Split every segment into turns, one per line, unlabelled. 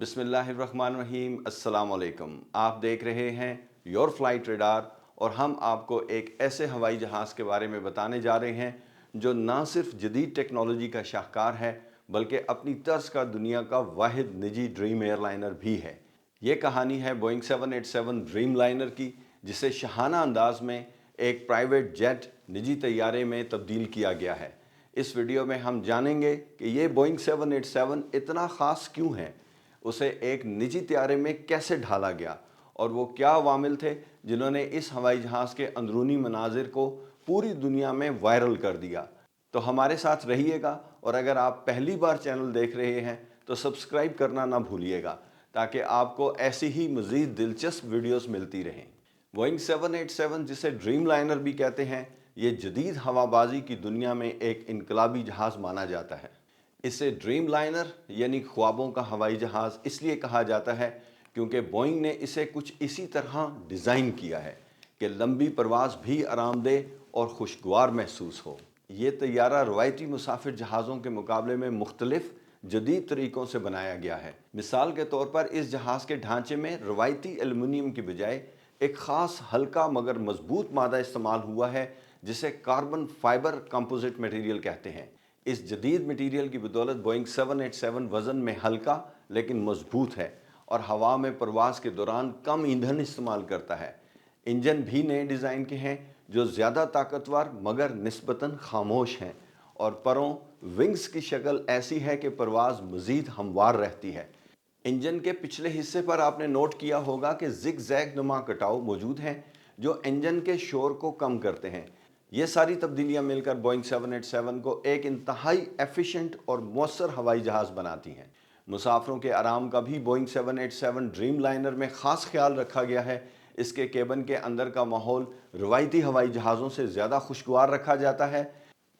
बिस्मिल्लाहिर्रहमानिर्रहीम। अस्सलाम वालेकुम। आप देख रहे हैं योर फ्लाइट रडार और हम आपको एक ऐसे हवाई जहाज़ के बारे में बताने जा रहे हैं जो ना सिर्फ जदीद टेक्नोलॉजी का शाहकार है बल्कि अपनी तर्ज का दुनिया का वाहिद निजी ड्रीम एयरलाइनर भी है। ये कहानी है बोइंग 787 ड्रीम लाइनर की, जिसे शाहाना अंदाज में एक प्राइवेट जेट निजी तैयारे में तब्दील किया गया है। इस वीडियो में हम जानेंगे कि ये बोइंग 787 इतना ख़ास क्यों है, उसे एक निजी तैयारे में कैसे ढाला गया और वो क्या अवामिल थे जिन्होंने इस हवाई जहाज़ के अंदरूनी मनाजिर को पूरी दुनिया में वायरल कर दिया। तो हमारे साथ रहिएगा और अगर आप पहली बार चैनल देख रहे हैं तो सब्सक्राइब करना ना भूलिएगा ताकि आपको ऐसी ही मज़ीद दिलचस्प वीडियोस मिलती रहें। बोइंग 787, जिसे ड्रीम लाइनर भी कहते हैं, ये जदीद हवाबाजी की दुनिया में एक इनकलाबी जहाज़ माना जाता है। इसे ड्रीम लाइनर यानी ख्वाबों का हवाई जहाज़ इसलिए कहा जाता है क्योंकि बोइंग ने इसे कुछ इसी तरह डिज़ाइन किया है कि लंबी परवाज़ भी आरामदेह और खुशगवार महसूस हो। ये तैयारा रवायती मुसाफिर जहाज़ों के मुकाबले में मुख्तलिफ जदीद तरीक़ों से बनाया गया है। मिसाल के तौर पर इस जहाज़ के ढांचे में रवायती एल्युमिनियम की बजाय एक ख़ास हल्का मगर मजबूत मादा इस्तेमाल हुआ है जिसे कार्बन फाइबर कंपोजिट मटेरियल कहते हैं। इस जदीद मटेरियल की बदौलत बोइंग 787 वज़न में हल्का लेकिन मजबूत है और हवा में परवाज़ के दौरान कम ईंधन इस्तेमाल करता है। इंजन भी नए डिज़ाइन के हैं जो ज़्यादा ताकतवर मगर निस्बतन खामोश हैं और परों विंग्स की शक्ल ऐसी है कि परवाज़ मज़ीद हमवार रहती है। इंजन के पिछले हिस्से पर आपने नोट किया होगा कि जिग जैग नुमा कटाव मौजूद हैं जो इंजन के शोर को कम करते हैं। ये सारी तब्दीलियां मिलकर बोइंग 787 को एक इंतहाई एफिशिएंट और मौसर हवाई जहाज़ बनाती हैं। मुसाफिरों के आराम का भी बोइंग 787 ड्रीम लाइनर में ख़ास ख्याल रखा गया है। इसके केबिन के अंदर का माहौल रवायती हवाई जहाज़ों से ज़्यादा खुशगवार रखा जाता है।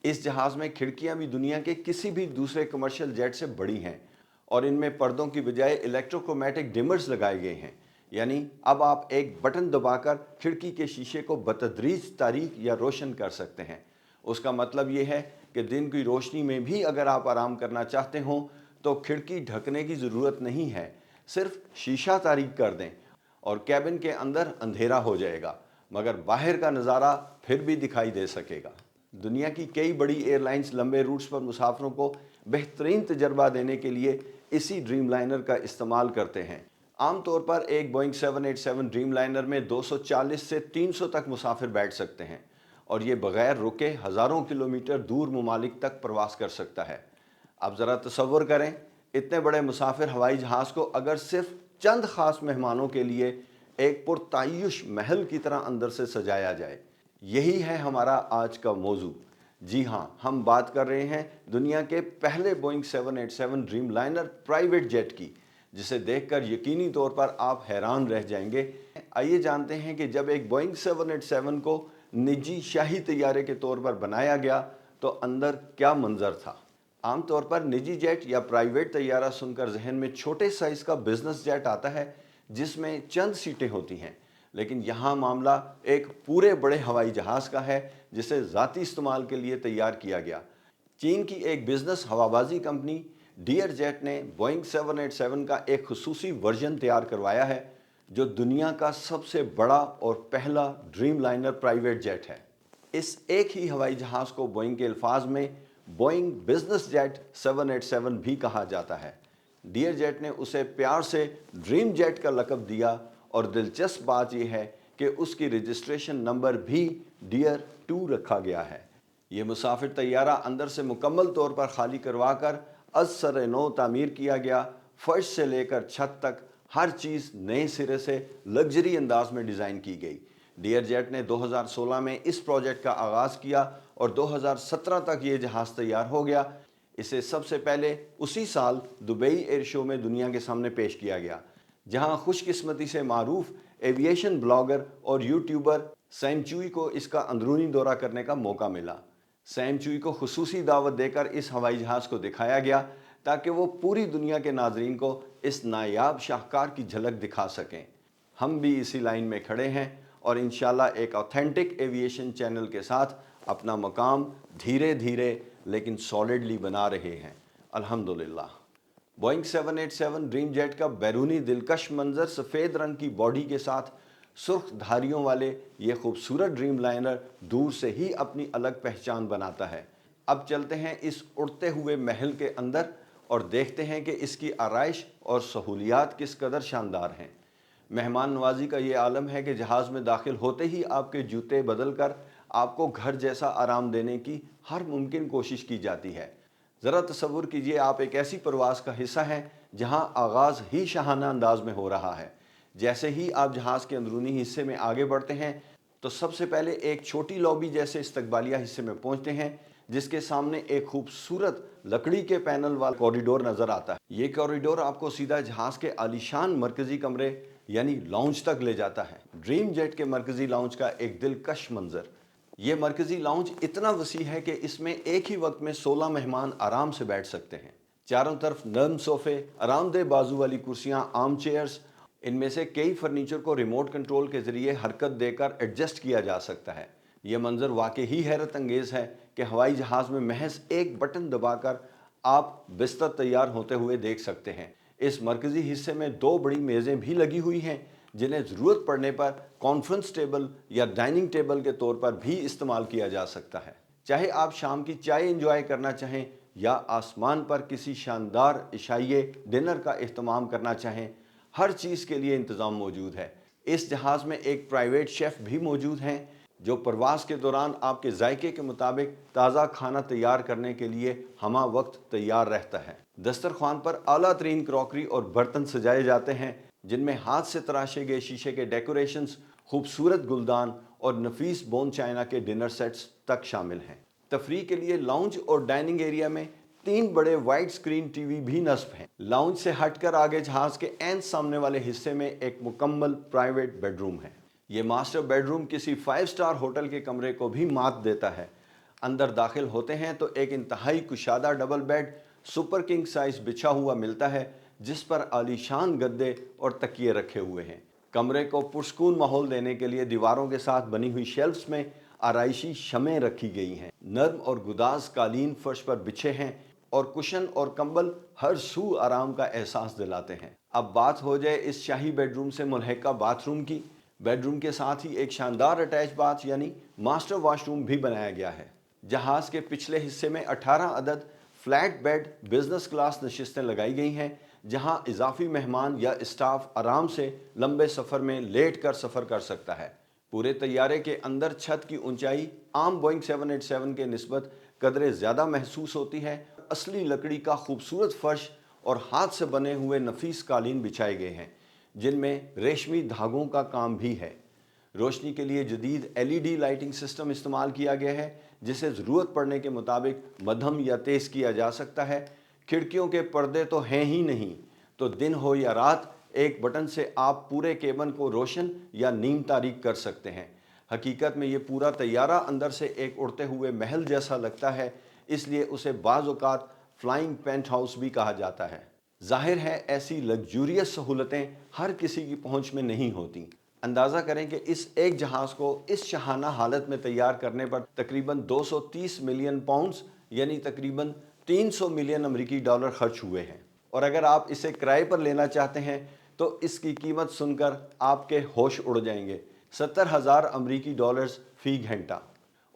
इस जहाज़ में खिड़कियां भी दुनिया के किसी भी दूसरे कमर्शियल जेट से बड़ी हैं और इनमें पर्दों की बजाय इलेक्ट्रोक्रोमैटिक डिमर्स लगाए गए हैं, यानी अब आप एक बटन दबाकर खिड़की के शीशे को बतदरीज तारीक या रोशन कर सकते हैं। उसका मतलब ये है कि दिन की रोशनी में भी अगर आप आराम करना चाहते हो तो खिड़की ढकने की ज़रूरत नहीं है, सिर्फ शीशा तारीक कर दें और कैबिन के अंदर अंधेरा हो जाएगा मगर बाहर का नज़ारा फिर भी दिखाई दे सकेगा। दुनिया की कई बड़ी एयरलाइंस लंबे रूट्स पर मुसाफिरों को बेहतरीन तजर्बा देने के लिए इसी ड्रीम लाइनर का इस्तेमाल करते हैं। आमतौर पर एक बोइंग 787 ड्रीम लाइनर में 240 से 300 तक मुसाफिर बैठ सकते हैं और ये बग़ैर रुके हज़ारों किलोमीटर दूर ममालिक तक प्रवास कर सकता है। अब ज़रा तसव्वुर करें, इतने बड़े मुसाफिर हवाई जहाज़ को अगर सिर्फ चंद ख़ास मेहमानों के लिए एक पुरतायुश महल की तरह अंदर से सजाया जाए। यही है हमारा आज का मौजू। जी हाँ, हम बात कर रहे हैं दुनिया के पहले Boeing 787 dream liner private jet की, जिसे देखकर यकीनी तौर पर आप हैरान रह जाएंगे। आइए जानते हैं कि जब एक बोइंग 787 को निजी शाही तैयारे के तौर पर बनाया गया तो अंदर क्या मंजर था। आमतौर पर निजी जेट या प्राइवेट तैयारा सुनकर जहन में छोटे साइज़ का बिजनेस जेट आता है जिसमें चंद सीटें होती हैं, लेकिन यहाँ मामला एक पूरे बड़े हवाई जहाज़ का है जिसे ज़ाती इस्तेमाल के लिए तैयार किया गया। चीन की एक बिजनेस हवाबाजी कंपनी डियर जेट ने बोइंग 787 का एक खुसूसी वर्जन तैयार करवाया है जो दुनिया का सबसे बड़ा और पहला ड्रीम लाइनर प्राइवेट जेट है। इस एक ही हवाई जहाज़ को बोइंग के अल्फाज में बोइंग बिजनेस जेट 787 भी कहा जाता है। डियर जेट ने उसे प्यार से ड्रीम जेट का लक़ब दिया और दिलचस्प बात यह है कि उसकी रजिस्ट्रेशन नंबर भी डियर 2 रखा गया है। ये मुसाफिर तैयारा अंदर से मुकम्मल तौर पर खाली करवा कर अज़ नौ तामीर किया गया। फर्श से लेकर छत तक हर चीज़ नए सिरे से लग्जरी अंदाज में डिज़ाइन की गई। डियर जेट ने 2016 में इस प्रोजेक्ट का आगाज़ किया और 2017 तक ये जहाज़ तैयार हो गया। इसे सबसे पहले उसी साल दुबई एयर शो में दुनिया के सामने पेश किया गया, जहां खुशकिस्मती से मारूफ एविएशन ब्लॉगर और यूट्यूबर सैम चुई को इसका अंदरूनी दौरा करने का मौका मिला। सैम चुई को खुसूसी दावत देकर इस हवाई जहाज़ को दिखाया गया ताकि वो पूरी दुनिया के नाजरीन को इस नायाब शाहकार की झलक दिखा सकें। हम भी इसी लाइन में खड़े हैं और इंशाल्लाह एक ऑथेंटिक एविएशन चैनल के साथ अपना मकाम धीरे धीरे लेकिन सॉलिडली बना रहे हैं। अल्हम्दुलिल्लाह। बोइंग 787 ड्रीम जेट का बैरूनी दिलकश मंजर, सफ़ेद रंग की बॉडी के साथ सुर्ख धारियों वाले ये खूबसूरत ड्रीम लाइनर दूर से ही अपनी अलग पहचान बनाता है। अब चलते हैं इस उड़ते हुए महल के अंदर और देखते हैं कि इसकी आराइश और सहूलियात किस कदर शानदार हैं। मेहमान नवाजी का ये आलम है कि जहाज़ में दाखिल होते ही आपके जूते बदल कर आपको घर जैसा आराम देने की हर मुमकिन कोशिश की जाती है। ज़रा तसव्वुर कीजिए, आप एक ऐसी परवाज़ का हिस्सा हैं जहां आगाज़ ही शाहाना अंदाज में हो रहा है। जैसे ही आप जहाज़ के अंदरूनी हिस्से में आगे बढ़ते हैं तो सबसे पहले एक छोटी लॉबी जैसे इस्तकबालिया हिस्से में पहुंचते हैं, जिसके सामने एक खूबसूरत लकड़ी के पैनल वाला कॉरिडोर नज़र आता है। ये कॉरिडोर आपको सीधा जहाज़ के आलीशान मरकज़ी कमरे यानी लाउंज तक ले जाता है। ड्रीम जेट के मरकज़ी लाउंज का एक दिलकश मंजर। ये मरकज़ी लाउंज इतना वसी है कि इसमें एक ही वक्त में 16 मेहमान आराम से बैठ सकते हैं। चारों तरफ नर्म सोफ़े, आरामदेह बाजू वाली कुर्सियाँ, आर्म चेयर्स, इनमें से कई फर्नीचर को रिमोट कंट्रोल के ज़रिए हरकत देकर एडजस्ट किया जा सकता है। ये मंजर वाकई ही हैरत अंगेज़ है कि हवाई जहाज़ में महज एक बटन दबाकर आप बिस्तर तैयार होते हुए देख सकते हैं। इस मरकज़ी हिस्से में 2 बड़ी मेज़ें भी लगी हुई हैं, जिन्हें ज़रूरत पड़ने पर कॉन्फ्रेंस टेबल या डाइनिंग टेबल के तौर पर भी इस्तेमाल किया जा सकता है। चाहे आप शाम की चाय एंजॉय करना चाहें या आसमान पर किसी शानदार इशाइये डिनर का इख्तिमाम करना चाहें, हर चीज़ के लिए इंतज़ाम मौजूद है। इस जहाज़ में एक प्राइवेट शेफ़ भी मौजूद हैं जो प्रवास के दौरान आपके जायके के मुताबिक ताज़ा खाना तैयार करने के लिए हमा वक्त तैयार रहता है। दस्तरखान पर आला तरीन क्रॉकरी और बर्तन सजाए जाते हैं, जिनमें हाथ से तराशे गए शीशे के डेकोरेशंस, खूबसूरत गुलदान और नफीस बोन चाइना के डिनर सेट्स तक शामिल हैं। तफरीह के लिए लाउंज और डाइनिंग एरिया में 3 बड़े वाइड स्क्रीन टीवी भी नस्ब हैं। लाउंज से हटकर आगे जहाज के एन सामने वाले हिस्से में एक मुकम्मल प्राइवेट बेडरूम है। ये मास्टर बेडरूम किसी 5 स्टार होटल के कमरे को भी मात देता है। अंदर दाखिल होते हैं तो एक इंतहाई कुशादा double bed super king size बिछा हुआ मिलता है, जिस पर आलीशान गद्दे और तकिए रखे हुए हैं। कमरे को पुरस्कून माहौल देने के लिए दीवारों के साथ बनी हुई शेल्फ्स में आराइशी शमें रखी गई हैं। नर्म और गुदाज कालीन फर्श पर बिछे हैं और कुशन और कंबल हर सू आराम का एहसास दिलाते हैं। अब बात हो जाए इस शाही बेडरूम से मुल्हिका बाथरूम की। बेडरूम के साथ ही एक शानदार अटैच बाथ यानी मास्टर वाशरूम भी बनाया गया है। जहाज के पिछले हिस्से में 18 अदद फ्लैट बेड बिजनेस क्लास नशिस्तें लगाई गई हैं, जहां इजाफी मेहमान या स्टाफ आराम से लंबे सफ़र में लेट कर सफ़र कर सकता है। पूरे तैयारे के अंदर छत की ऊंचाई आम बोइंग 787 के निस्बत कदरे ज़्यादा महसूस होती है। असली लकड़ी का खूबसूरत फर्श और हाथ से बने हुए नफीस कालीन बिछाए गए हैं, जिनमें रेशमी धागों का काम भी है। रोशनी के लिए जदीद LED लाइटिंग सिस्टम इस्तेमाल किया गया है, जिसे ज़रूरत पड़ने के मुताबिक मध्यम या तेज़ किया जा सकता है। खिड़कियों के पर्दे तो हैं ही नहीं, तो दिन हो या रात एक बटन से आप पूरे केबिन को रोशन या नीम तारीक कर सकते हैं। हकीकत में ये पूरा तैयारा अंदर से एक उड़ते हुए महल जैसा लगता है, इसलिए उसे बाज़ औक़ात फ्लाइंग पेंट हाउस भी कहा जाता है। जाहिर है ऐसी लग्जूरियस सहूलतें हर किसी की पहुंच में नहीं होती। अंदाज़ा करें कि इस एक जहाज़ को इस शहाना हालत में तैयार करने पर तकरीबन 230 मिलियन पाउंड्स यानी तकरीबन 300 मिलियन अमरीकी डॉलर खर्च हुए हैं। और अगर आप इसे किराए पर लेना चाहते हैं तो इसकी कीमत सुनकर आपके होश उड़ जाएंगे, 70,000 अमरीकी डॉलर्स फ़ी घंटा।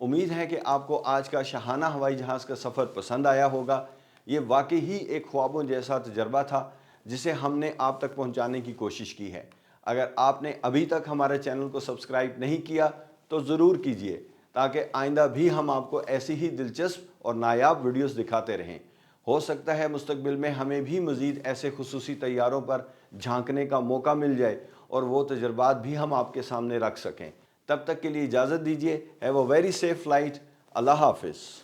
उम्मीद है कि आपको आज का शहाना हवाई जहाज़ का सफ़र पसंद आया होगा। ये वाकई ही एक ख्वाबों जैसा तजर्बा था, जिसे हमने आप तक पहुंचाने की कोशिश की है। अगर आपने अभी तक हमारे चैनल को सब्सक्राइब नहीं किया तो ज़रूर कीजिए, ताकि आइंदा भी हम आपको ऐसी ही दिलचस्प और नायाब वीडियोस दिखाते रहें। हो सकता है मुस्तकबिल में हमें भी मज़ीद ऐसे खुसूसी तैयारों पर झांकने का मौका मिल जाए और वो तजर्बात भी हम आपके सामने रख सकें। तब तक के लिए इजाज़त दीजिए। Have a very safe flight. अल्लाह हाफिज़।